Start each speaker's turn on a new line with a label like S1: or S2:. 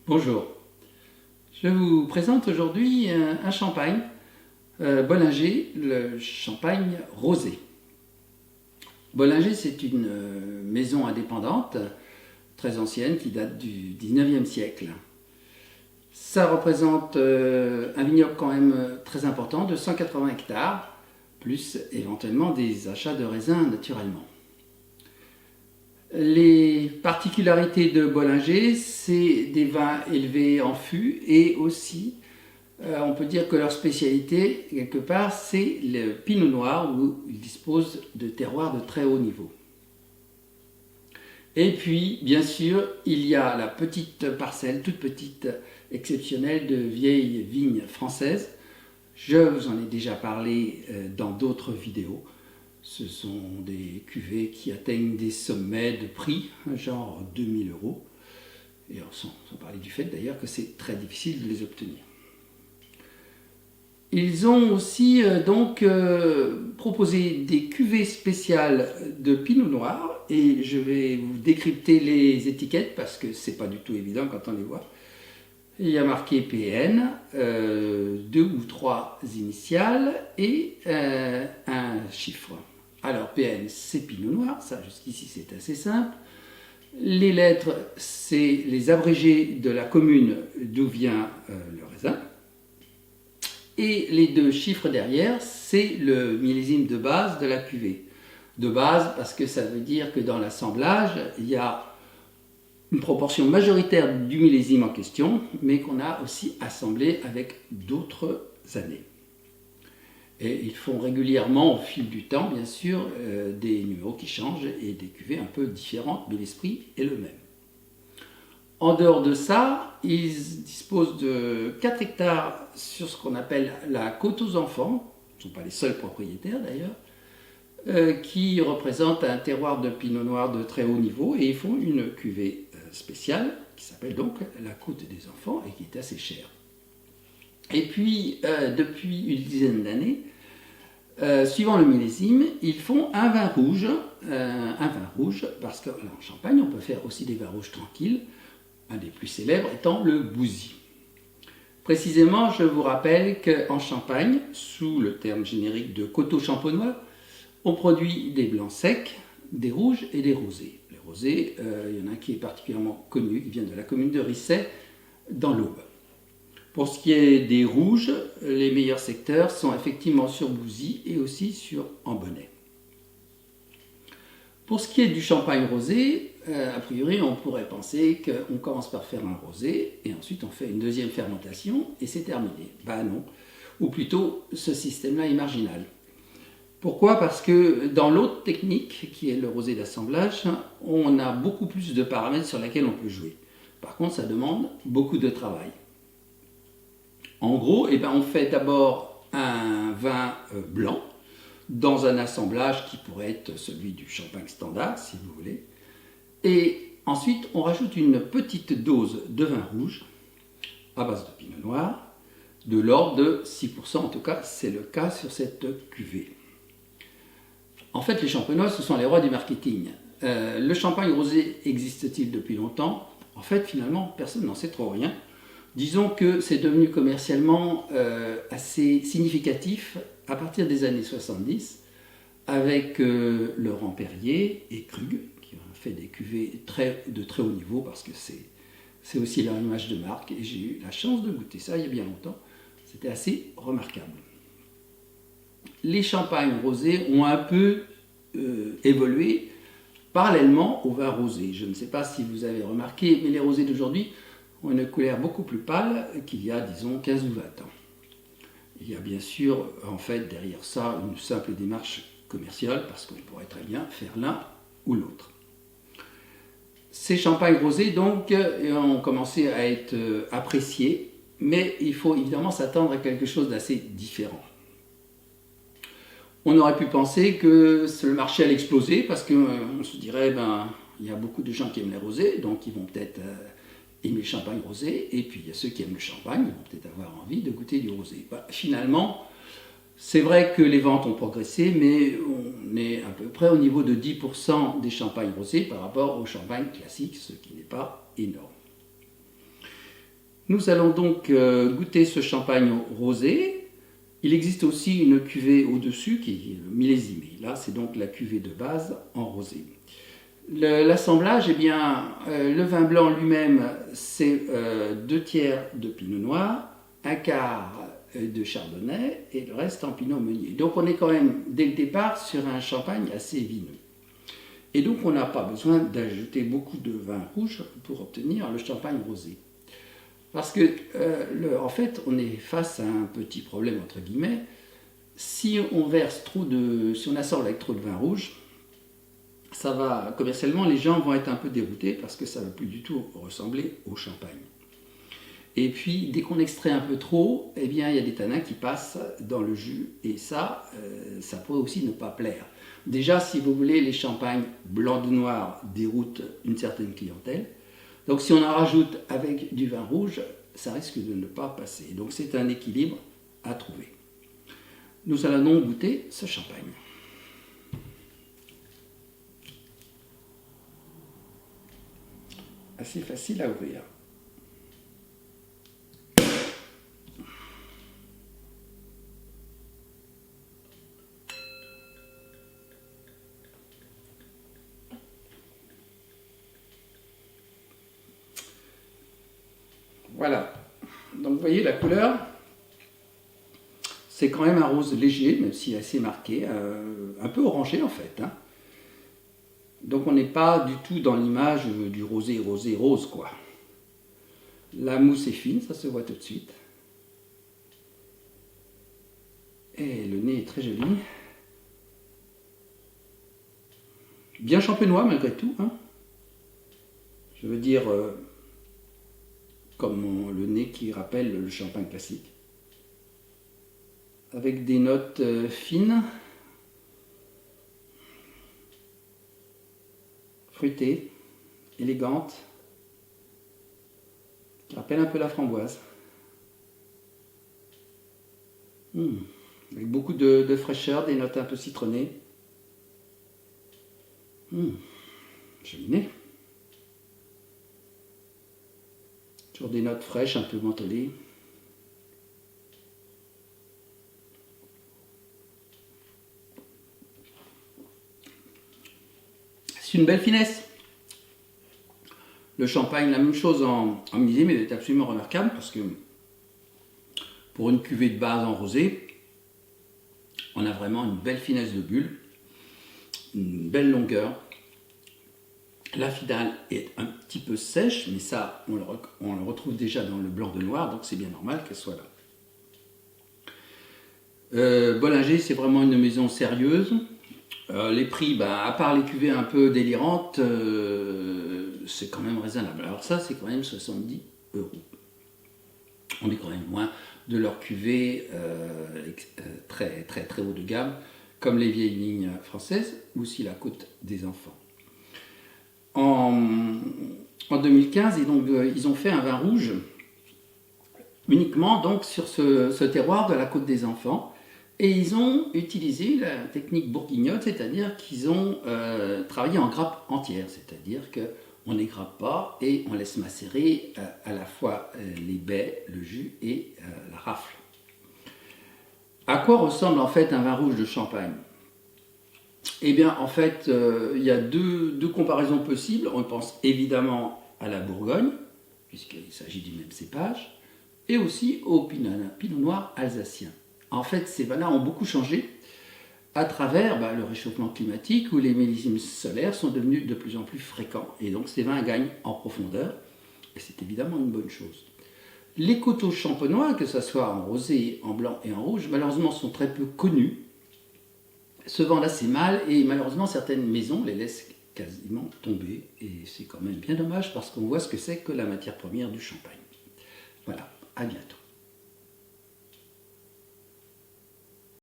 S1: Bonjour, je vous présente aujourd'hui un champagne Bollinger, le champagne rosé. Bollinger, c'est une maison indépendante très ancienne qui date du 19e siècle. Ça représente un vignoble quand même très important de 180 hectares, plus éventuellement des achats de raisins naturellement. Les particularités de Bollinger, c'est des vins élevés en fût et aussi, on peut dire que leur spécialité, quelque part, c'est le pinot noir où ils disposent de terroirs de très haut niveau. Et puis, bien sûr, il y a la petite parcelle, toute petite, exceptionnelle de vieilles vignes françaises. Je vous en ai déjà parlé dans d'autres vidéos. Ce sont des cuvées qui atteignent des sommets de prix, genre 2000 €. Et sans parler du fait d'ailleurs que c'est très difficile de les obtenir. Ils ont aussi proposé des cuvées spéciales de pinot noir et je vais vous décrypter les étiquettes parce que c'est pas du tout évident quand on les voit. Il y a marqué PN, 2 ou 3 initiales et un chiffre. Alors PN c'est pinot noir, ça jusqu'ici c'est assez simple. Les lettres c'est les abrégés de la commune d'où vient le raisin. Et les 2 chiffres derrière c'est le millésime de base de la cuvée. De base parce que ça veut dire que dans l'assemblage il y a une proportion majoritaire du millésime en question, mais qu'on a aussi assemblé avec d'autres années. Et ils font régulièrement, au fil du temps, bien sûr, des numéros qui changent et des cuvées un peu différentes, mais l'esprit est le même. En dehors de ça, ils disposent de 4 hectares sur ce qu'on appelle la côte aux enfants, ce ne sont pas les seuls propriétaires d'ailleurs, qui représentent un terroir de pinot noir de très haut niveau, et ils font une cuvée spéciale qui s'appelle donc la côte des enfants et qui est assez chère. Et puis, depuis une dizaine d'années, suivant le millésime, ils font un vin rouge, parce qu'en Champagne, on peut faire aussi des vins rouges tranquilles, un des plus célèbres étant le Bouzy. Précisément, je vous rappelle qu'en Champagne, sous le terme générique de coteaux champenois, on produit des blancs secs, des rouges et des rosés. Les rosés, il y en a un qui est particulièrement connu, il vient de la commune de Risset, dans l'Aube. Pour ce qui est des rouges, les meilleurs secteurs sont effectivement sur Bouzy et aussi sur Ambonnay. Pour ce qui est du champagne rosé, a priori on pourrait penser qu'on commence par faire un rosé et ensuite on fait une deuxième fermentation et c'est terminé. Ben non, ou plutôt ce système-là est marginal. Pourquoi? Parce que dans l'autre technique, qui est le rosé d'assemblage, on a beaucoup plus de paramètres sur lesquels on peut jouer. Par contre, ça demande beaucoup de travail. En gros, on fait d'abord un vin blanc dans un assemblage qui pourrait être celui du champagne standard, si vous voulez. Et ensuite, on rajoute une petite dose de vin rouge à base de pinot noir, de l'ordre de 6%, en tout cas, c'est le cas sur cette cuvée. En fait, les champenois, ce sont les rois du marketing. Le champagne rosé existe-t-il depuis longtemps? En fait, finalement, personne n'en sait trop rien. Disons que c'est devenu commercialement assez significatif à partir des années 70 avec Laurent Perrier et Krug qui ont fait des cuvées de très haut niveau parce que c'est aussi leur image de marque et j'ai eu la chance de goûter ça il y a bien longtemps. C'était assez remarquable. Les champagnes rosés ont un peu évolué parallèlement au vin rosé. Je ne sais pas si vous avez remarqué, mais les rosés d'aujourd'hui ont une couleur beaucoup plus pâle qu'il y a, disons, 15 ou 20 ans. Il y a bien sûr, en fait, derrière ça, une simple démarche commerciale, parce qu'on pourrait très bien faire l'un ou l'autre. Ces champagnes rosés, donc, ont commencé à être appréciés, mais il faut évidemment s'attendre à quelque chose d'assez différent. On aurait pu penser que le marché allait exploser, parce qu'on se dirait, il y a beaucoup de gens qui aiment les rosés, donc ils vont peut-être aimer le champagne rosé, et puis il y a ceux qui aiment le champagne, ils vont peut-être avoir envie de goûter du rosé. Finalement, c'est vrai que les ventes ont progressé, mais on est à peu près au niveau de 10% des champagnes rosés par rapport au champagne classique, ce qui n'est pas énorme. Nous allons donc goûter ce champagne rosé. Il existe aussi une cuvée au-dessus qui est millésimée. Là, c'est donc la cuvée de base en rosé. L'assemblage, eh bien, le vin blanc lui-même, c'est 2/3 de pinot noir, 1/4 de chardonnay et le reste en pinot meunier. Donc on est quand même, dès le départ, sur un champagne assez vineux. Et donc on n'a pas besoin d'ajouter beaucoup de vin rouge pour obtenir le champagne rosé. Parce que, en fait, on est face à un petit problème, entre guillemets. Si on assemble avec trop de vin rouge, commercialement, les gens vont être un peu déroutés parce que ça ne va plus du tout ressembler au champagne. Et puis, dès qu'on extrait un peu trop, eh bien, il y a des tanins qui passent dans le jus. Et ça pourrait aussi ne pas plaire. Déjà, si vous voulez, les champagnes blanc de noir déroutent une certaine clientèle. Donc, si on en rajoute avec du vin rouge, ça risque de ne pas passer. Donc, c'est un équilibre à trouver. Nous allons donc goûter ce champagne. Assez facile à ouvrir. Voilà. Donc vous voyez la couleur, c'est quand même un rose léger, même s'il est assez marqué, un peu orangé en fait. Hein. Donc on n'est pas du tout dans l'image du rosé rose quoi. La mousse est fine, ça se voit tout de suite. Et le nez est très joli. Bien champenois malgré tout. Hein. Je veux dire, comme le nez qui rappelle le champagne classique. Avec des notes fines, fruitées, élégantes, qui rappellent un peu la framboise. Avec beaucoup de fraîcheur, des notes un peu citronnées. Joli nez. Toujours des notes fraîches, un peu mentholées. C'est une belle finesse. Le champagne, la même chose en millésime, mais il est absolument remarquable parce que pour une cuvée de base en rosé, on a vraiment une belle finesse de bulle, une belle longueur. La finale est un petit peu sèche, mais ça, on le retrouve déjà dans le blanc de noir, donc c'est bien normal qu'elle soit là. Bollinger, c'est vraiment une maison sérieuse. Les prix, à part les cuvées un peu délirantes, c'est quand même raisonnable. Alors ça, c'est quand même 70 €. On est quand même loin de leur cuvée très très très haut de gamme, comme les vieilles lignes françaises, ou aussi la Côte des Enfants. En 2015, ils ont fait un vin rouge uniquement donc sur ce terroir de la Côte des Enfants. Et ils ont utilisé la technique bourguignonne, c'est-à-dire qu'ils ont travaillé en grappe entière, c'est-à-dire qu'on n'égrappe pas et on laisse macérer à la fois les baies, le jus et la rafle. À quoi ressemble en fait un vin rouge de Champagne? Eh bien, en fait, il y a deux comparaisons possibles. On pense évidemment à la Bourgogne, puisqu'il s'agit du même cépage, et aussi au pinot noir alsacien. En fait, ces vins-là ont beaucoup changé à travers le réchauffement climatique où les millésimes solaires sont devenus de plus en plus fréquents. Et donc, ces vins gagnent en profondeur, et c'est évidemment une bonne chose. Les coteaux champenois, que ce soit en rosé, en blanc et en rouge, malheureusement sont très peu connus, se vendent assez mal et malheureusement certaines maisons les laissent quasiment tomber. Et c'est quand même bien dommage parce qu'on voit ce que c'est que la matière première du champagne. Voilà, à bientôt.